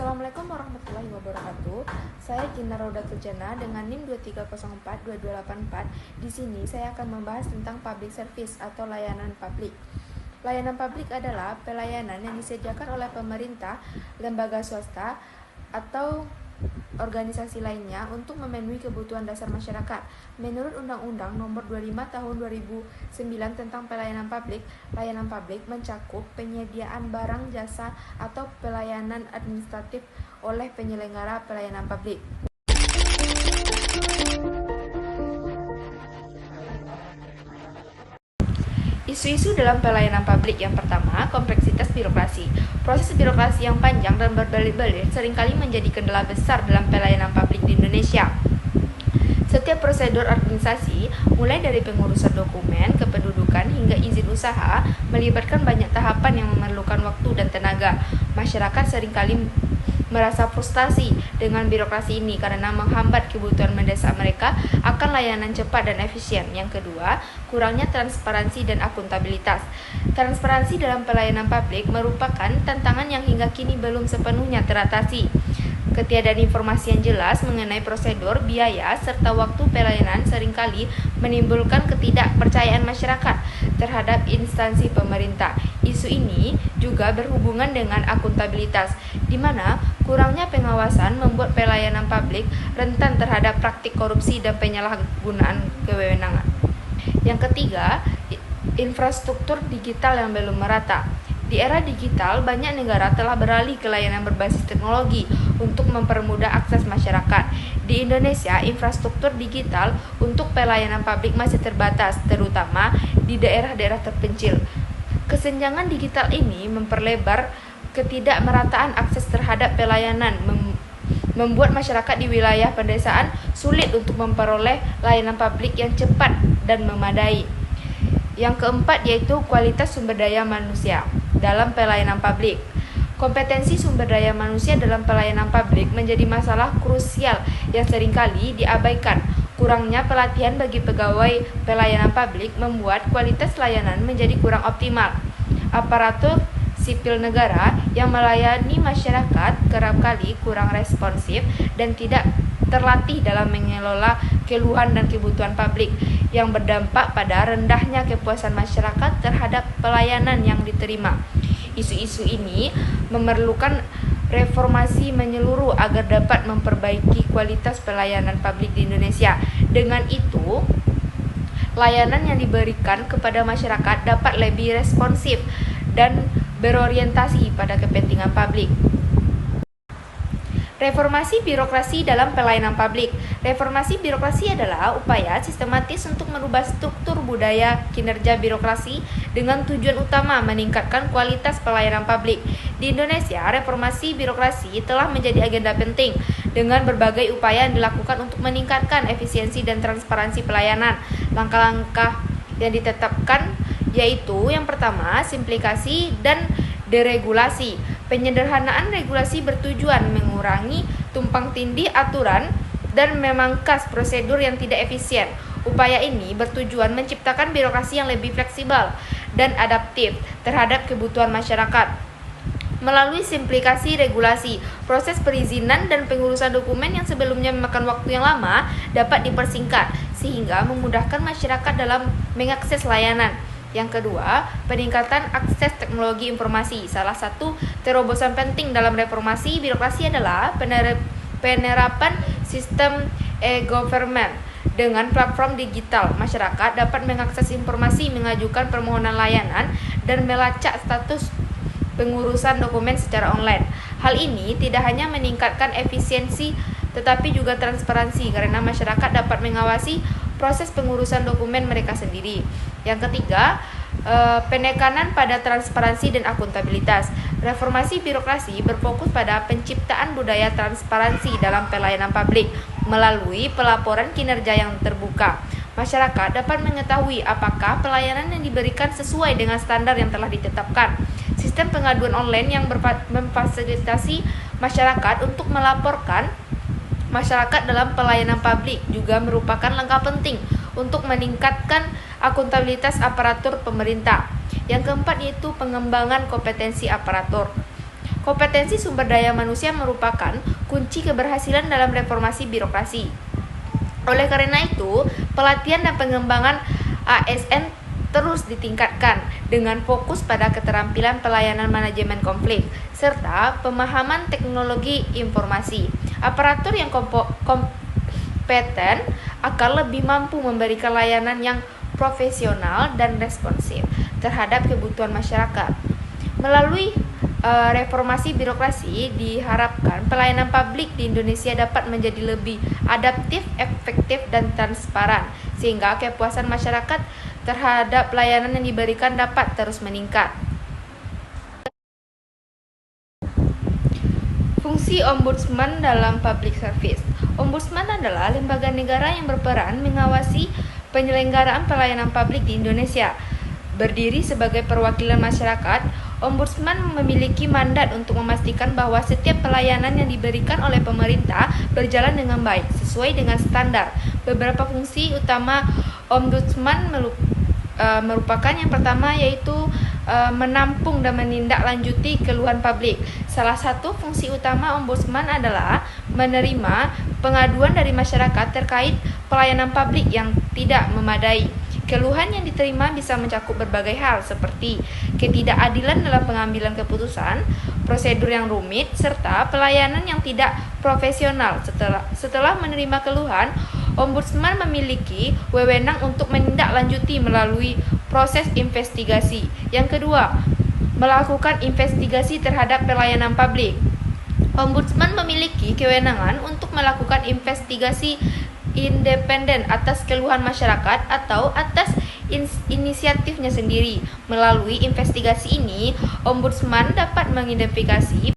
Assalamualaikum warahmatullahi wabarakatuh. Saya Gina Raudatul Jannah dengan NIM 23042284. Di sini saya akan membahas tentang public service atau layanan publik. Layanan publik adalah pelayanan yang disediakan oleh pemerintah, lembaga swasta, atau organisasi lainnya untuk memenuhi kebutuhan dasar masyarakat. Menurut Undang-Undang Nomor 25 Tahun 2009 tentang Pelayanan publik mencakup penyediaan barang, jasa, atau pelayanan administratif oleh penyelenggara pelayanan publik. Isu-isu dalam pelayanan publik. Yang pertama, kompleksitas birokrasi. Proses birokrasi yang panjang dan berbelit-belit seringkali menjadi kendala besar dalam pelayanan publik di Indonesia. Setiap prosedur administrasi, mulai dari pengurusan dokumen, kependudukan, hingga izin usaha, melibatkan banyak tahapan yang memerlukan waktu dan tenaga. Masyarakat seringkali merasa frustasi dengan birokrasi ini karena menghambat kebutuhan mendesak mereka akan layanan cepat dan efisien. Yang kedua, kurangnya transparansi dan akuntabilitas. Transparansi dalam pelayanan publik merupakan tantangan yang hingga kini belum sepenuhnya teratasi. Ketiadaan informasi yang jelas mengenai prosedur, biaya, serta waktu pelayanan seringkali menimbulkan ketidakpercayaan masyarakat terhadap instansi pemerintah. Isu ini juga berhubungan dengan akuntabilitas, di mana kurangnya pengawasan membuat pelayanan publik rentan terhadap praktik korupsi dan penyalahgunaan kewenangan. Yang ketiga, infrastruktur digital yang belum merata. Di era digital, banyak negara telah beralih ke layanan berbasis teknologi untuk mempermudah akses masyarakat. Di Indonesia, infrastruktur digital untuk pelayanan publik masih terbatas, terutama di daerah-daerah terpencil. Kesenjangan digital ini memperlebar ketidakmerataan akses terhadap pelayanan, membuat masyarakat di wilayah pedesaan sulit untuk memperoleh layanan publik yang cepat dan memadai. Yang keempat yaitu kualitas sumber daya manusia dalam pelayanan publik. Kompetensi sumber daya manusia dalam pelayanan publik menjadi masalah krusial yang seringkali diabaikan. Kurangnya pelatihan bagi pegawai pelayanan publik membuat kualitas layanan menjadi kurang optimal. Aparatur sipil negara yang melayani masyarakat kerap kali kurang responsif dan tidak terlatih dalam mengelola keluhan dan kebutuhan publik yang berdampak pada rendahnya kepuasan masyarakat terhadap pelayanan yang diterima. Isu-isu ini memerlukan reformasi menyeluruh agar dapat memperbaiki kualitas pelayanan publik di Indonesia. Dengan itu, layanan yang diberikan kepada masyarakat dapat lebih responsif dan berorientasi pada kepentingan publik. Reformasi birokrasi dalam pelayanan publik. Reformasi birokrasi adalah upaya sistematis untuk merubah struktur budaya kinerja birokrasi dengan tujuan utama meningkatkan kualitas pelayanan publik. Di Indonesia, reformasi birokrasi telah menjadi agenda penting dengan berbagai upaya yang dilakukan untuk meningkatkan efisiensi dan transparansi pelayanan. Langkah-langkah yang ditetapkan yaitu yang pertama, simplifikasi dan deregulasi. Penyederhanaan regulasi bertujuan mengurangi tumpang tindih aturan dan memangkas prosedur yang tidak efisien. Upaya ini bertujuan menciptakan birokrasi yang lebih fleksibel dan adaptif terhadap kebutuhan masyarakat. Melalui simplifikasi regulasi, proses perizinan dan pengurusan dokumen yang sebelumnya memakan waktu yang lama dapat dipersingkat sehingga memudahkan masyarakat dalam mengakses layanan. Yang kedua, peningkatan akses teknologi informasi. Salah satu terobosan penting dalam reformasi birokrasi adalah penerapan sistem e-government. Dengan platform digital, masyarakat dapat mengakses informasi, mengajukan permohonan layanan, dan melacak status pengurusan dokumen secara online. Hal ini tidak hanya meningkatkan efisiensi, tetapi juga transparansi karena masyarakat dapat mengawasi proses pengurusan dokumen mereka sendiri. Yang ketiga, penekanan pada transparansi dan akuntabilitas. Reformasi birokrasi berfokus pada penciptaan budaya transparansi dalam pelayanan publik melalui pelaporan kinerja yang terbuka. Masyarakat dapat mengetahui apakah pelayanan yang diberikan sesuai dengan standar yang telah ditetapkan. Sistem pengaduan online yang memfasilitasi masyarakat untuk melaporkan masyarakat dalam pelayanan publik juga merupakan langkah penting untuk meningkatkan akuntabilitas aparatur pemerintah. Yang keempat yaitu pengembangan kompetensi aparatur. Kompetensi sumber daya manusia merupakan kunci keberhasilan dalam reformasi birokrasi. Oleh karena itu, pelatihan dan pengembangan ASN terus ditingkatkan dengan fokus pada keterampilan pelayanan manajemen konflik serta pemahaman teknologi informasi. Aparatur yang kompeten akan lebih mampu memberikan layanan yang profesional dan responsif terhadap kebutuhan masyarakat. Melalui reformasi birokrasi, diharapkan pelayanan publik di Indonesia dapat menjadi lebih adaptif, efektif, dan transparan, sehingga kepuasan masyarakat terhadap pelayanan yang diberikan dapat terus meningkat. Fungsi Ombudsman dalam public service. Ombudsman adalah lembaga negara yang berperan mengawasi penyelenggaraan pelayanan publik di Indonesia. Berdiri sebagai perwakilan masyarakat, Ombudsman memiliki mandat untuk memastikan bahwa setiap pelayanan yang diberikan oleh pemerintah berjalan dengan baik, sesuai dengan standar. Beberapa fungsi utama Ombudsman merupakan yang pertama yaitu menampung dan menindaklanjuti keluhan publik. Salah satu fungsi utama Ombudsman adalah menerima pengaduan dari masyarakat terkait pelayanan publik yang tidak memadai. Keluhan yang diterima bisa mencakup berbagai hal seperti ketidakadilan dalam pengambilan keputusan, prosedur yang rumit, serta pelayanan yang tidak profesional. Setelah menerima keluhan, Ombudsman memiliki wewenang untuk menindaklanjuti melalui proses investigasi. Yang kedua, melakukan investigasi terhadap pelayanan publik. Ombudsman memiliki kewenangan untuk melakukan investigasi independen atas keluhan masyarakat atau atas inisiatifnya sendiri. Melalui investigasi ini, Ombudsman dapat mengidentifikasi